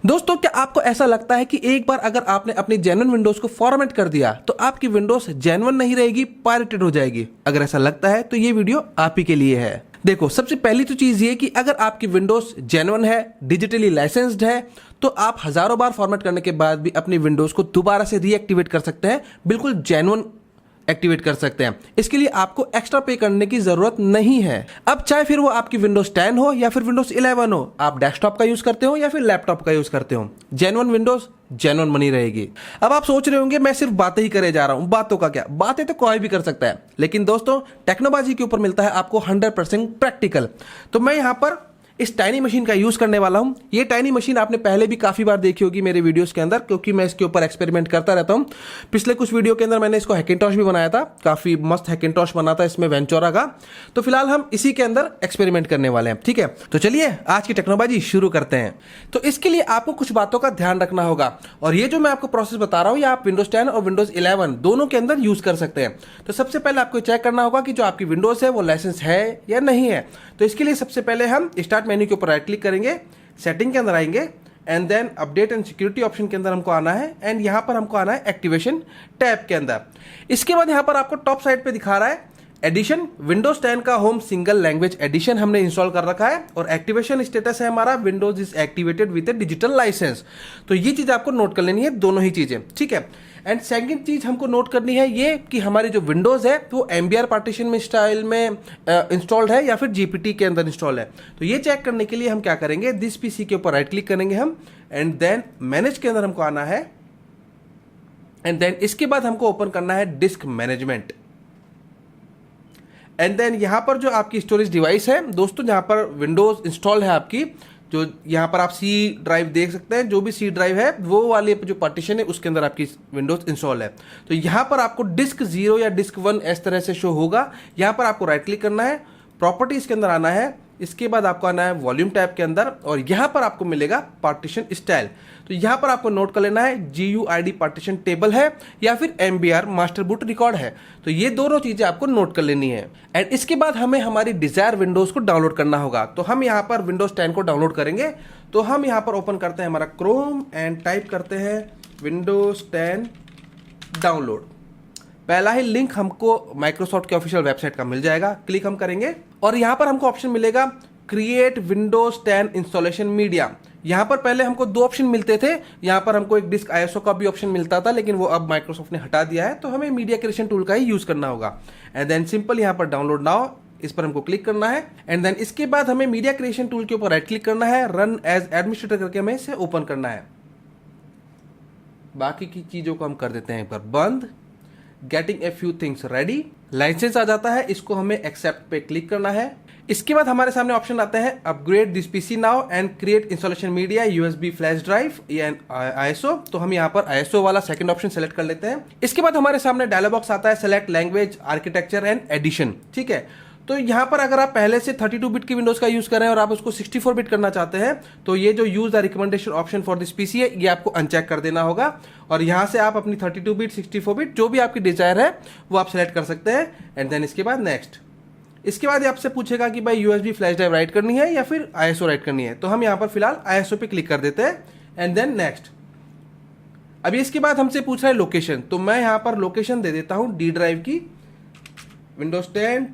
दोस्तों, क्या आपको ऐसा लगता है कि एक बार अगर आपने अपनी जेन्युइन विंडोज को फॉर्मेट कर दिया तो आपकी विंडोज जेन्युइन नहीं रहेगी, पायरेटेड हो जाएगी? अगर ऐसा लगता है तो ये वीडियो आप ही के लिए है। देखो, सबसे पहली तो चीज ये कि अगर आपकी विंडोज जेन्युइन है, डिजिटली लाइसेंस्ड है, तो आप हजारों बार फॉर्मेट करने के बाद भी अपनी विंडोज को दोबारा से रीएक्टिवेट कर सकते हैं, बिल्कुल जेन्युइन एक्टिवेट कर सकते हैं। इसके लिए आपको एक्स्ट्रा पे करने की जरूरत नहीं है। अब चाहे फिर वो आपकी विंडोज 10 हो या फिर विंडोज 11 हो, आप डेस्कटॉप का यूज करते हो या फिर लैपटॉप का यूज करते हो, जेन्युइन विंडोज जेन्युइन बनी रहेगी। अब आप सोच रहे होंगे मैं सिर्फ बातें ही करे जा रहा हूं। बातों का क्या, बातें तो कोई भी कर सकता है, लेकिन दोस्तों टेक्नोलॉजी के ऊपर मिलता है आपको 100% प्रैक्टिकल। तो मैं यहां पर इस टाइनी मशीन का यूज करने वाला हूं। ये टाइनी मशीन आपने पहले भी काफी बार देखी होगी मेरे वीडियोस के अंदर, क्योंकि मैं इसके ऊपर एक्सपेरिमेंट करता रहता हूं। पिछले कुछ वीडियो के अंदर मैंने इसको हैकिंटॉश भी बनाया था, काफी मस्त हैकिंटॉश बना था इसमें वेंचोरा का। तो फिलहाल हम इसी के अंदर एक्सपेरिमेंट करने वाले हैं, ठीक है। तो चलिए आज की टेक्नोलॉजी शुरू करते हैं। तो इसके लिए आपको कुछ बातों का ध्यान रखना होगा, और ये जो मैं आपको प्रोसेस बता रहा हूं, ये आप विंडोज 10 और विंडोज 11 दोनों के अंदर यूज कर सकते हैं। तो सबसे पहले आपको चेक करना होगा कि जो आपकी विंडोज है वो लाइसेंस है या नहीं है। तो इसके लिए सबसे पहले हम स्टार्ट मेन्यू के ऊपर राइट क्लिक करेंगे, सेटिंग के अंदर आएंगे, and then update and security option के अंदर हमको आना है, एंड यहां पर हमको आना है एक्टिवेशन टैब के अंदर। इसके बाद यहां पर आपको टॉप साइड पे दिखा रहा है एडिशन, विंडोज 10 का होम सिंगल लैंग्वेज एडिशन हमने इंस्टॉल कर रखा है, और एक्टिवेशन स्टेटस है हमारा Windows is activated with a digital licence. तो ये चीज आपको नोट कर लेनी है, दोनों ही चीजें, ठीक है। एंड सेकंड चीज हमको नोट करनी है ये कि हमारी जो विंडोज है वो एमबीआर पार्टीशन में स्टाइल में इंस्टॉल्ड है या फिर जीपीटी के अंदर इंस्टॉल है। तो ये चेक करने के लिए हम क्या करेंगे, दिस पीसी के ऊपर राइट क्लिक करेंगे हम, एंड देन मैनेज के अंदर हमको आना है, एंड देन इसके बाद हमको ओपन करना है डिस्क मैनेजमेंट। एंड देन यहां पर जो आपकी स्टोरेज डिवाइस है दोस्तों, जहां पर विंडोज इंस्टॉल है आपकी, जो यहां पर आप सी ड्राइव देख सकते हैं, जो भी सी ड्राइव है वो वाली जो पार्टीशन है उसके अंदर आपकी विंडोज इंस्टॉल है। तो यहां पर आपको डिस्क 0 या डिस्क 1 इस तरह से शो होगा। यहां पर आपको राइट क्लिक करना है, प्रॉपर्टीज के अंदर आना है, इसके बाद आपको आना है वॉल्यूम टैब के अंदर, और यहां पर आपको मिलेगा पार्टीशन स्टाइल। तो यहां पर आपको नोट कर लेना है GUID पार्टीशन टेबल है या फिर MBR मास्टर बूट रिकॉर्ड है। तो ये दोनों चीजें आपको नोट कर लेनी है। एंड इसके बाद हमें हमारी डिजायर विंडोज को डाउनलोड करना होगा। तो हम यहां पर विंडोज 10 को डाउनलोड करेंगे। तो हम यहां पर ओपन करते हैं हमारा क्रोम, एंड टाइप करते हैं विंडोज 10 डाउनलोड। पहला ही लिंक हमको माइक्रोसॉफ्ट के ऑफिशियल वेबसाइट का मिल जाएगा, क्लिक हम करेंगे, और यहां पर हमको ऑप्शन मिलेगा क्रिएट विंडोज 10 इंस्टॉलेशन मीडिया। यहां पर पहले हमको दो ऑप्शन मिलते थे, यहां पर हमको एक डिस्क ISO का भी ऑप्शन मिलता था, लेकिन वो अब माइक्रोसॉफ्ट ने हटा दिया है। तो हमें मीडिया क्रिएशन टूल का ही यूज करना होगा। एंड देन सिंपल यहां पर डाउनलोड नाउ, इस पर हमको क्लिक करना है, एंड देन इसके बाद हमें मीडिया क्रिएशन टूल के ऊपर राइट क्लिक करना है, रन एज एडमिनिस्ट्रेटर करके हमें इसे ओपन करना है। बाकी की चीजों को हम कर देते हैं एक बार बंद। Getting a few things ready, license आ जाता है, इसको हमें एक्सेप्ट पे क्लिक करना है। इसके बाद हमारे सामने ऑप्शन आते हैं upgrade this PC now and create installation media USB flash drive and ISO। तो हम यहाँ पर ISO वाला सेकंड ऑप्शन सेलेक्ट कर लेते हैं। इसके बाद हमारे सामने डायलॉग बॉक्स आता है select language, architecture and edition, ठीक है। तो यहां पर अगर आप पहले से 32 बिट की विंडोज का यूज कर रहे हैं और आप उसको 64 बिट करना चाहते हैं, तो ये जो use the recommendation option for this PC है ये आपको अनचेक कर देना होगा, और यहां से आप अपनी 32 बिट 64 बिट जो भी आपकी डिजायर है वो आप सेलेक्ट कर सकते हैं। एंड देन इसके बाद नेक्स्ट। इसके बाद आपसे पूछेगा कि भाई USB फ्लैश ड्राइव राइट करनी है या फिर ISO राइट करनी है। तो हम यहां पर फिलहाल ISO पे क्लिक कर देते हैं, एंड देन नेक्स्ट। अभी इसके बाद हमसे पूछ रहा है लोकेशन, तो मैं यहां पर लोकेशन दे देता हूं D ड्राइव की, विंडोज 10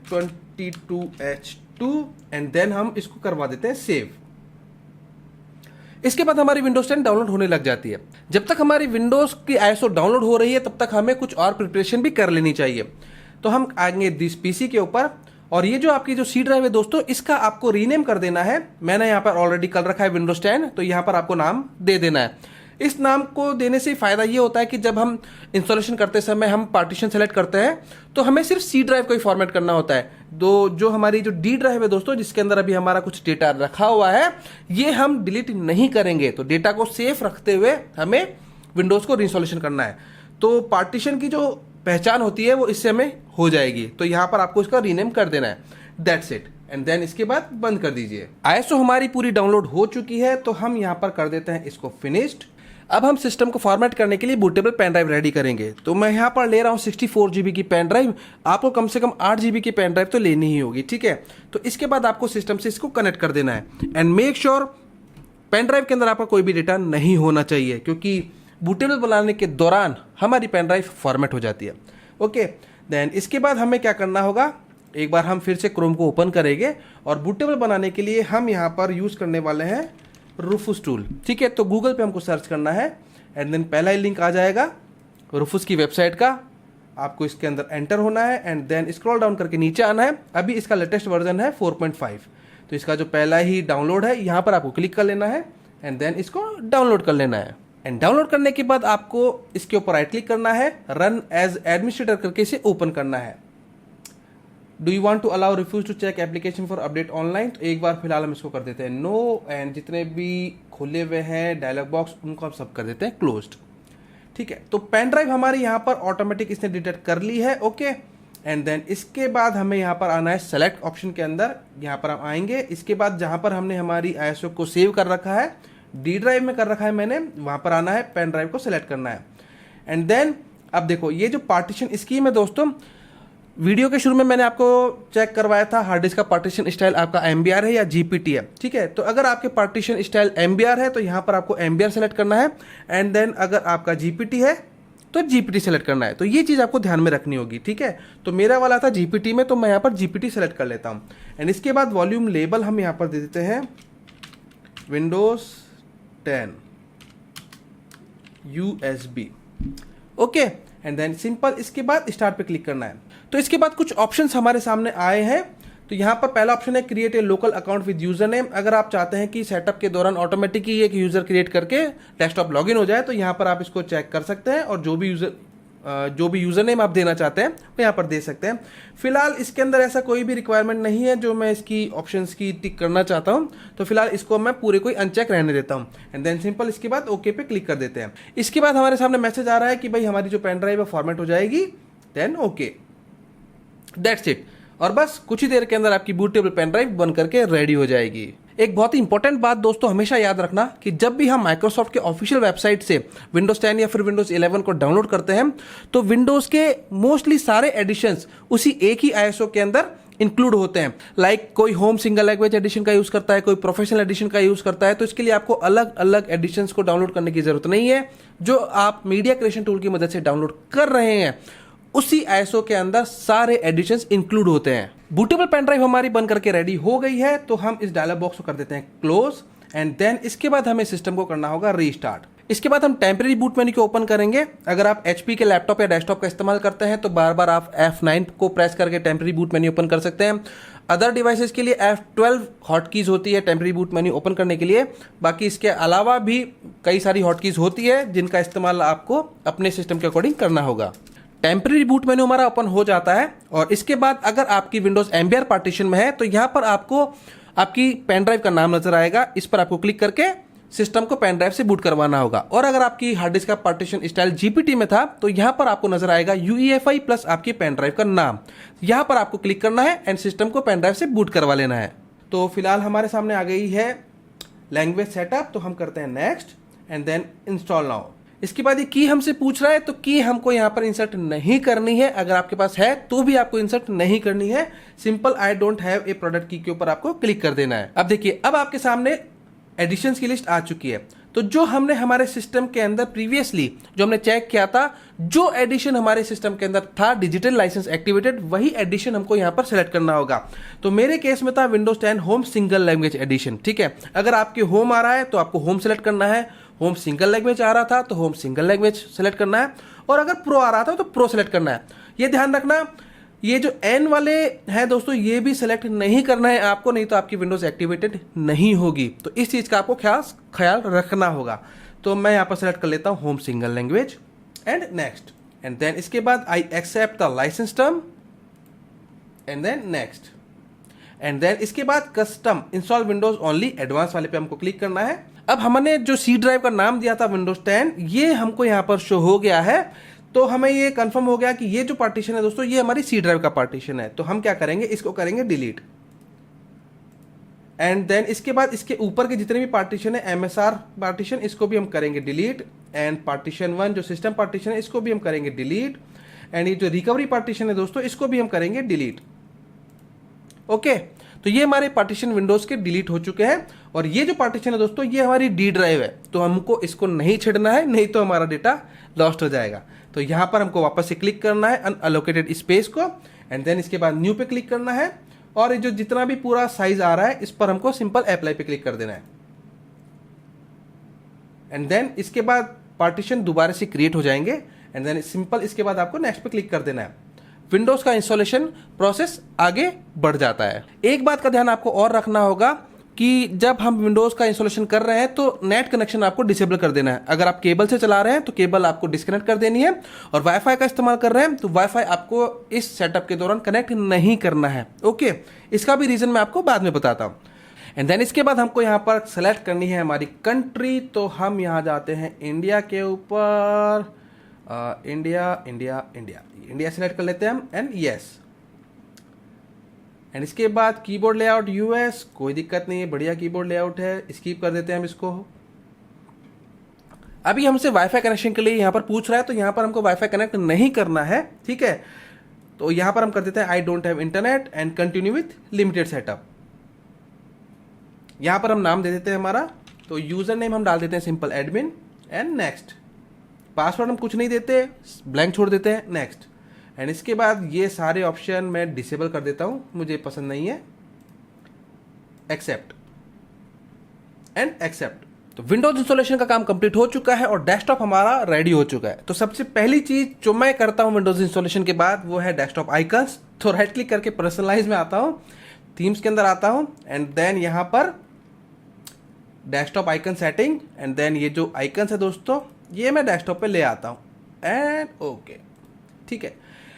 22H2, एंड देन हम इसको करवा देते हैं सेव। इसके बाद हमारी विंडोज 10 डाउनलोड होने लग जाती है। जब तक हमारी विंडोज की ISO डाउनलोड हो रही है तब तक हमें कुछ और प्रिपरेशन भी कर लेनी चाहिए। तो हम आएंगे दिस पीसी के ऊपर, और ये जो आपकी जो सी ड्राइव है दोस्तों, इसका आपको रीनेम कर देना है। मैंने यहाँ पर ऑलरेडी कर रखा है विंडोज 10, तो यहाँ पर आपको नाम दे देना है। इस नाम को देने से फायदा ये होता है कि जब हम इंस्टॉलेशन करते समय हम पार्टीशन सेलेक्ट करते हैं तो हमें सिर्फ सी ड्राइव को ही फॉर्मेट करना होता है। जो हमारी जो डी ड्राइव है दोस्तों, जिसके अंदर अभी हमारा कुछ डेटा रखा हुआ है, ये हम डिलीट नहीं करेंगे। तो डेटा को सेफ रखते हुए हमें विंडोज को इंस्टॉलेशन करना है। तो पार्टीशन की जो पहचान होती है वो इससे हमें हो जाएगी। तो यहां पर आपको इसका रीनेम कर देना है, दैट्स इट। एंड देन इसके बाद बंद कर दीजिए। ISO हमारी पूरी डाउनलोड हो चुकी है, तो हम यहां पर कर देते हैं इसको फिनिश्ड। अब हम सिस्टम को फॉर्मेट करने के लिए बूटेबल पेन ड्राइव रेडी करेंगे। तो मैं यहाँ पर ले रहा हूँ 64 GB की पेन ड्राइव। आपको कम से कम 8 GB की पेन ड्राइव तो लेनी ही होगी, ठीक है। तो इसके बाद आपको सिस्टम से इसको कनेक्ट कर देना है, and make sure pen drive के अंदर आपका कोई भी डेटा नहीं होना चाहिए, क्योंकि बूटेबल बनाने के दौरान हमारी पेन ड्राइव फॉर्मेट हो जाती है। ओके, देन इसके बाद हमें क्या करना होगा, एक बार हम फिर से क्रोम को ओपन करेंगे और बूटेबल बनाने के लिए हम यहाँ पर यूज़ करने वाले हैं रूफूस टूल। ठीक है, तो गूगल पे हमको सर्च करना है एंड देन पहला ही लिंक आ जाएगा रूफूस की वेबसाइट का, आपको इसके अंदर एंटर होना है एंड देन स्क्रॉल डाउन करके नीचे आना है। अभी इसका लेटेस्ट वर्जन है 4.5, तो इसका जो पहला ही डाउनलोड है यहाँ पर आपको क्लिक कर लेना है एंड देन इसको डाउनलोड कर लेना है। एंड डाउनलोड करने के बाद आपको इसके ऊपर राइट क्लिक करना है, रन एज एडमिनिस्ट्रेटर करके इसे ओपन करना है। Do you want to allow refuse to check application for update online, तो एक बार फिलहाल हम इसको कर देते हैं नो, एंड जितने भी खुले हुए हैं डायलॉग बॉक्स उनको हम सब कर देते हैं क्लोज्ड। ठीक है, तो पेन ड्राइव हमारी यहाँ पर ऑटोमेटिक इसने डिटेक्ट कर ली है। ओके, एंड देन इसके बाद हमें यहाँ पर आना है सेलेक्ट ऑप्शन के अंदर, यहाँ पर हम आएंगे। इसके बाद जहाँ पर हमने हमारी ISO को सेव कर रखा है, डी ड्राइव में कर रखा है मैंने, वहाँ पर आना है, पेन ड्राइव को सिलेक्ट करना है एंड देन अब देखो ये जो पार्टीशन स्कीम है दोस्तों, वीडियो के शुरू में मैंने आपको चेक करवाया था हार्ड डिस्क का पार्टीशन स्टाइल आपका MBR है या GPT है। ठीक है, तो अगर आपके पार्टीशन स्टाइल MBR है तो यहाँ पर आपको MBR सेलेक्ट करना है एंड देन अगर आपका GPT है तो GPT सेलेक्ट करना है। तो ये चीज़ आपको ध्यान में रखनी होगी। ठीक है, तो मेरा वाला था GPT में, तो मैं यहाँ पर GPT सेलेक्ट कर लेता हूँ एंड इसके बाद वॉल्यूम लेबल हम यहाँ पर दे देते हैं Windows 10 USB। Okay, and then simple इसके बाद स्टार्ट पे क्लिक करना है। तो इसके बाद कुछ ऑप्शंस हमारे सामने आए हैं। तो यहाँ पर पहला ऑप्शन है create a local account with user name. अगर आप चाहते हैं कि सेटअप के दौरान ऑटोमेटिक ही एक यूजर क्रिएट करके डेस्कटॉप लॉगिन हो जाए तो यहाँ पर आप इसको चेक कर सकते हैं और जो भी यूजर नेम आप देना चाहते हैं वो यहाँ पर दे सकते हैं। फिलहाल इसके अंदर ऐसा कोई भी रिक्वायरमेंट नहीं है जो मैं इसकी ऑप्शंस की टिक करना चाहता हूँ, तो फिलहाल इसको मैं पूरे कोई अनचेक रहने देता हूँ एंड देन सिंपल इसके बाद ओके पे क्लिक कर देते हैं। इसके बाद हमारे सामने मैसेज आ रहा है कि भाई हमारी जो पेन ड्राइव है फॉर्मेट हो जाएगी, देन ओके, दैट्स इट। और बस कुछ ही देर के अंदर आपकी बूटेबल पेन ड्राइव बन करके रेडी हो जाएगी। एक बहुत ही इंपॉर्टेंट बात दोस्तों हमेशा याद रखना कि जब भी हम माइक्रोसॉफ्ट के ऑफिशियल वेबसाइट से विंडोज 10 या फिर विंडोज 11 को डाउनलोड करते हैं तो विंडोज के मोस्टली सारे एडिशंस उसी एक ही ISO के अंदर इंक्लूड होते हैं। लाइक कोई होम सिंगल लैंग्वेज एडिशन का यूज करता है, कोई प्रोफेशनल एडिशन का यूज करता है, तो इसके लिए आपको अलग अलग एडिशंस को डाउनलोड करने की जरूरत नहीं है। जो आप मीडिया क्रिएशन टूल की मदद से डाउनलोड कर रहे हैं उसी ISO के अंदर सारे एडिशंस इंक्लूड होते हैं। बूटेबल पेन ड्राइव हमारी बन करके रेडी हो गई है, तो हम इस डायलॉग बॉक्स को कर देते हैं क्लोज एंड देन इसके बाद हमें सिस्टम को करना होगा रीस्टार्ट। इसके बाद हम टेम्परेरी बूट मेन्यू को ओपन करेंगे। अगर आप HP के लैपटॉप या डेस्कटॉप का इस्तेमाल करते हैं तो बार बार आप F9 को प्रेस करके टेम्परेरी बूट मेन्यू ओपन कर सकते हैं। अदर डिवाइसेस के लिए F12 हॉटकीज होती है टेम्परेरी बूट मेन्यू ओपन करने के लिए। बाकी इसके अलावा भी कई सारी हॉटकीज होती है जिनका इस्तेमाल आपको अपने सिस्टम के अकॉर्डिंग करना होगा। टेम्परेरी बूट मेन्यू हमारा ओपन हो जाता है और इसके बाद अगर आपकी विंडोज MBR पार्टीशन में है तो यहाँ पर आपको आपकी पेन ड्राइव का नाम नजर आएगा, इस पर आपको क्लिक करके सिस्टम को पेन ड्राइव से बूट करवाना होगा। और अगर आपकी हार्ड डिस्क का पार्टीशन स्टाइल GPT में था तो यहाँ पर आपको नजर आएगा UEFI प्लस आपकी पेन ड्राइव का नाम, यहाँ पर आपको क्लिक करना है एंड सिस्टम को पेन ड्राइव से बूट करवा लेना है। तो फिलहाल हमारे सामने आ गई है लैंग्वेज सेटअप, तो हम करते हैं next and then install now. इसके बाद ये की हमसे पूछ रहा है, तो की हमको यहाँ पर इंसर्ट नहीं करनी है। अगर आपके पास है तो भी आपको इंसर्ट नहीं करनी है, simple I don't have a product की के ऊपर आपको क्लिक कर देना है। अब देखिए अब आपके सामने एडिशंस की लिस्ट आ चुकी है। तो जो हमने हमारे सिस्टम के अंदर प्रीवियसली जो हमने चेक किया था, जो एडिशन हमारे सिस्टम के अंदर था डिजिटल लाइसेंस एक्टिवेटेड, वही एडिशन हमको यहाँ पर सेलेक्ट करना होगा। तो मेरे केस में था Windows 10 home single language edition. ठीक है, अगर आपके होम आ रहा है तो आपको होम सेलेक्ट करना है, होम सिंगल लैंग्वेज आ रहा था तो होम सिंगल लैंग्वेज सेलेक्ट करना है, और अगर प्रो आ रहा था तो प्रो सेलेक्ट करना है। ये ध्यान रखना, ये जो N वाले हैं दोस्तों ये भी सेलेक्ट नहीं करना है आपको, नहीं तो आपकी विंडोज एक्टिवेटेड नहीं होगी। तो इस चीज़ का आपको ख्याल रखना होगा। तो मैं यहाँ पर सेलेक्ट कर लेता हूँ home single language and next, and then इसके बाद I accept the licence term and then next, and then इसके बाद custom install Windows only advance वाले पे हमको क्लिक करना है। अब हमने जो सी ड्राइव का नाम दिया था विंडोज 10, ये हमको यहाँ पर शो हो गया है। तो हमें ये कंफर्म हो गया कि ये जो पार्टीशन है दोस्तों ये हमारी सी ड्राइव का पार्टीशन है। तो हम क्या करेंगे, इसको करेंगे डिलीट, एंड देन इसके बाद इसके ऊपर के जितने भी पार्टीशन है MSR पार्टीशन, इसको भी हम करेंगे डिलीट, एंड पार्टीशन 1 जो सिस्टम पार्टीशन है इसको भी हम करेंगे डिलीट, एंड ये जो रिकवरी पार्टीशन है दोस्तों इसको भी हम करेंगे डिलीट। ओके, तो ये हमारे पार्टीशन विंडोज के डिलीट हो चुके हैं। और ये जो पार्टीशन है दोस्तों, ये हमारी डी ड्राइव है, तो हमको इसको नहीं छेड़ना है, नहीं तो हमारा डेटा लॉस्ट हो जाएगा। तो यहाँ पर हमको वापस से क्लिक करना है अनअलोकेटेड स्पेस को, एंड देन इसके बाद न्यू पे क्लिक करना है, और ये जो जितना भी पूरा साइज आ रहा है इस पर हमको सिंपल अप्लाई पे क्लिक कर देना है। एंड देन इसके बाद पार्टीशन दोबारा से क्रिएट हो जाएंगे, एंड देन सिंपल इसके बाद आपको नेक्स्ट पे क्लिक कर देना है। विंडोज का इंस्टॉलेशन प्रोसेस आगे बढ़ जाता है। एक बात का ध्यान आपको और रखना होगा कि जब हम विंडोज का इंस्टॉलेशन कर रहे हैं तो नेट कनेक्शन आपको डिसेबल कर देना है। अगर आप केबल से चला रहे हैं तो केबल आपको डिस्कनेक्ट कर देनी है, और वाईफाई का इस्तेमाल कर रहे हैं तो वाईफाई आपको इस सेटअप के दौरान कनेक्ट नहीं करना है। ओके, इसका भी रीजन मैं आपको बाद में बताता हूँ। एंड देन इसके बाद हमको यहाँ पर सेलेक्ट करनी है हमारी कंट्री, तो हम यहाँ जाते हैं इंडिया के ऊपर, इंडिया सेलेक्ट कर लेते हैं हम, एंड यस। एंड इसके बाद कीबोर्ड लेआउट यूएस, कोई दिक्कत नहीं है, बढ़िया कीबोर्ड लेआउट है, स्किप कर देते हैं हम इसको। अभी हमसे वाईफाई कनेक्शन के लिए यहाँ पर पूछ रहा है, तो यहाँ पर हमको वाईफाई कनेक्ट नहीं करना है, ठीक है। तो यहाँ पर हम कर देते हैं I don't have internet and continue with limited setup. यहाँ पर हम नाम दे देते हैं हमारा, तो यूजर नेम हम डाल देते हैं simple admin, and next. Password हम कुछ नहीं देते, ब्लैंक छोड़ देते हैं, नेक्स्ट। एंड इसके बाद ये सारे ऑप्शन मैं डिसेबल कर देता हूं, मुझे पसंद नहीं है, एक्सेप्ट एंड एक्सेप्ट। तो विंडोज इंस्टॉलेशन का काम कंप्लीट हो चुका है और डेस्कटॉप हमारा रेडी हो चुका है। तो सबसे पहली चीज जो मैं करता हूं विंडोज इंस्टॉलेशन के बाद वो है डेस्कटॉप आइकन्स। तो राइट क्लिक करके पर्सनलाइज में आता हूं, थीम्स के अंदर आता हूं, एंड देन यहां पर desktop icon setting, and then ये जो आइकन्स है दोस्तों ये मैं डेस्कटॉप पे ले आता हूं, एंड ओके, ठीक है।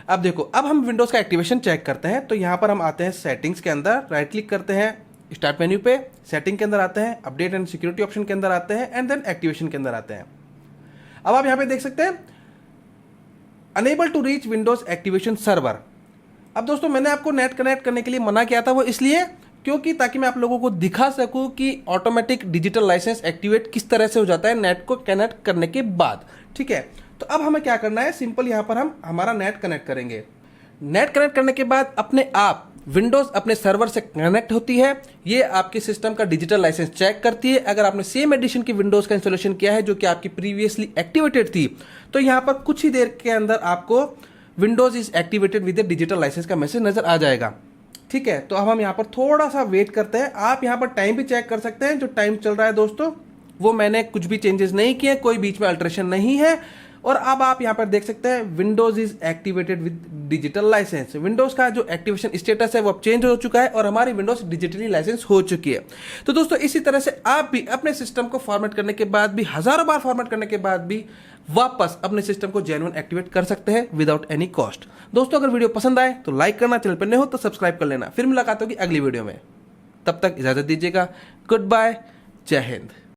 अब देखो, अब हम विंडोज का एक्टिवेशन चेक करते हैं। तो यहां पर हम आते हैं सेटिंग्स के अंदर, राइट क्लिक करते हैं, स्टार्ट मेन्यू पे, सेटिंग के अंदर आते हैं, अपडेट एंड सिक्योरिटी ऑप्शन के अंदर आते हैं, एंड देन एक्टिवेशन के अंदर आते हैं। अब आप यहां पे देख सकते हैं unable to reach Windows activation server. अब दोस्तों मैंने आपको नेट कनेक्ट करने के लिए मना किया था, वो इसलिए क्योंकि ताकि मैं आप लोगों को दिखा सकूं कि ऑटोमेटिक डिजिटल लाइसेंस एक्टिवेट किस तरह से हो जाता है नेट को कनेक्ट करने के बाद, ठीक है। तो अब हमें क्या करना है, सिंपल यहां पर हम हमारा नेट कनेक्ट करेंगे। नेट कनेक्ट करने के बाद अपने आप विंडोज अपने सर्वर से कनेक्ट होती है, ये आपके सिस्टम का डिजिटल लाइसेंस चेक करती है। अगर आपने सेम एडिशन की विंडोज का इंस्टॉलेशन किया है जो कि आपकी प्रीवियसली एक्टिवेटेड थी, तो यहां पर कुछ ही देर के अंदर आपको Windows is activated with digital licence का मैसेज नजर आ जाएगा, ठीक है। तो अब हम यहाँ पर थोड़ा सा वेट करते हैं। आप यहाँ पर टाइम भी चेक कर सकते हैं, जो टाइम चल रहा है दोस्तों वो मैंने कुछ भी चेंजेस नहीं किए, कोई बीच में अल्टरेशन नहीं है। और अब आप यहाँ पर देख सकते हैं Windows is activated with digital licence. Windows का जो एक्टिवेशन स्टेटस है वो अब चेंज हो चुका है और हमारी विंडोज डिजिटली लाइसेंस हो चुकी है। तो दोस्तों इसी तरह से आप भी अपने सिस्टम को फॉर्मेट करने के बाद भी, हजारों बार फॉर्मेट करने के बाद भी वापस अपने सिस्टम को जेन्युइन एक्टिवेट कर सकते हैं विदाउट एनी कॉस्ट। दोस्तों अगर वीडियो पसंद आए तो लाइक करना, चैनल पर नए हो तो सब्सक्राइब कर लेना। फिर मुलाकात होगी अगली वीडियो में, तब तक इजाजत दीजिएगा। गुड बाय, जय हिंद।